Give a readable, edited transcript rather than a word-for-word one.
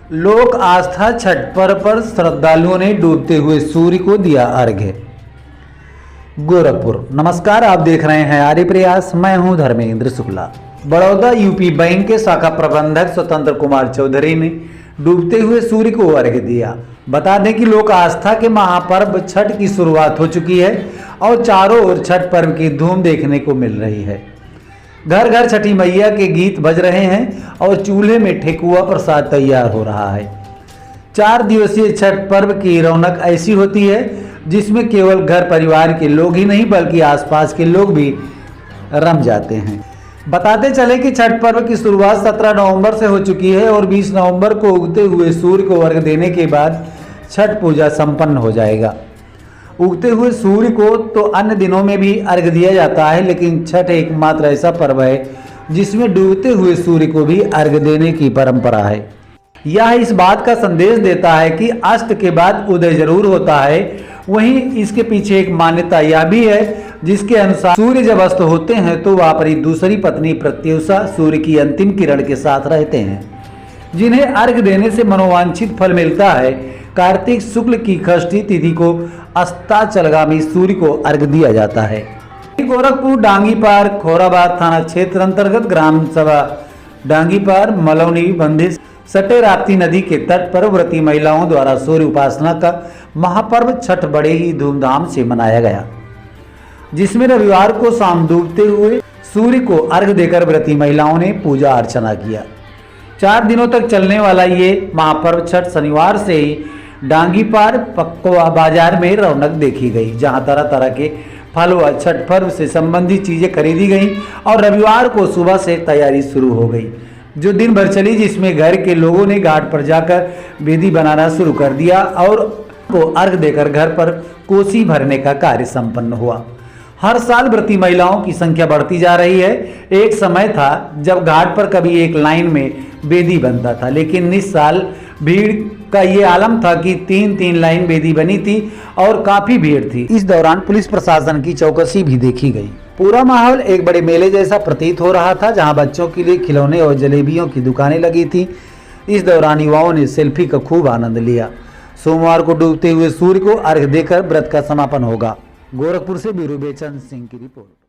लोक आस्था छठ पर्व पर श्रद्धालुओं ने डूबते हुए सूर्य को दिया अर्घ्य। गोरखपुर। नमस्कार, आप देख रहे हैं आर्य प्रयास। मैं हूं धर्मेंद्र शुक्ला। बड़ौदा यूपी बैंक के शाखा प्रबंधक स्वतंत्र कुमार चौधरी ने डूबते हुए सूर्य को अर्घ्य दिया। बता दें कि लोक आस्था के महापर्व छठ की शुरुआत हो चुकी है और चारों ओर छठ पर्व की धूम देखने को मिल रही है। घर घर छठी मैया के गीत बज रहे हैं और चूल्हे में ठेकुआ प्रसाद तैयार हो रहा है। 4 दिवसीय छठ पर्व की रौनक ऐसी होती है जिसमें केवल घर परिवार के लोग ही नहीं बल्कि आसपास के लोग भी रम जाते हैं। बताते चले कि छठ पर्व की शुरुआत 17 नवंबर से हो चुकी है और 20 नवंबर को उगते हुए सूर्य को अर्घ्य देने के बाद छठ पूजा संपन्न हो जाएगा। उगते हुए सूर्य को तो अन्य दिनों में भी अर्घ्य दिया जाता है, लेकिन छठ एकमात्र ऐसा पर्व है जिसमें डूबते हुए सूर्य को भी अर्घ्य देने की परंपरा है। यह इस बात का संदेश देता है कि अस्त के बाद उदय जरूर होता है। वहीं इसके पीछे एक मान्यता यह भी है जिसके अनुसार सूर्य जब अस्त होते हैं तो वह अपनी दूसरी पत्नी प्रत्युषा सूर्य की अंतिम किरण के साथ रहते हैं, जिन्हें अर्घ्य देने से मनोवांछित फल मिलता है। कार्तिक शुक्ल की षष्ठी तिथि को अस्ताचलगामी सूर्य को अर्घ्य दिया जाता है। गोरखपुर डांगीपार खोराबाद थाना क्षेत्र अंतर्गत ग्राम सभा डांगीपार मलौनी बंदिश सटे राप्ती नदी के तट पर व्रती महिलाओं द्वारा सूर्य उपासना का महापर्व छठ बड़े ही धूमधाम से मनाया गया, जिसमें रविवार को शाम डूबते हुए सूर्य को अर्घ्य देकर व्रती महिलाओं ने पूजा अर्चना किया। 4 दिनों तक चलने वाला ये महापर्व छठ शनिवार से ही डांगीपार पक्वा बाजार में रौनक देखी गई, जहां तरह तरह के फल व छठ पर्व से संबंधित चीजें खरीदी गईं और रविवार को सुबह से तैयारी शुरू हो गई, जो दिन भर चली, जिसमें घर के लोगों ने घाट पर जाकर वेदी बनाना शुरू कर दिया और को अर्घ्य देकर घर पर कोसी भरने का कार्य संपन्न हुआ। हर साल व्रती महिलाओं की संख्या बढ़ती जा रही है। एक समय था जब घाट पर कभी एक लाइन में वेदी बनता था, लेकिन इस साल भीड़ का ये आलम था कि 3-3 लाइन वेदी बनी थी और काफी भीड़ थी। इस दौरान पुलिस प्रशासन की चौकसी भी देखी गई। पूरा माहौल एक बड़े मेले जैसा प्रतीत हो रहा था, जहां बच्चों के लिए खिलौने और जलेबियों की दुकानें लगी थी। इस दौरान युवाओं ने सेल्फी का खूब आनंद लिया। सोमवार को डूबते हुए सूर्य को अर्घ्य देकर व्रत का समापन होगा। गोरखपुर से बीरू बेचन सिंह की रिपोर्ट।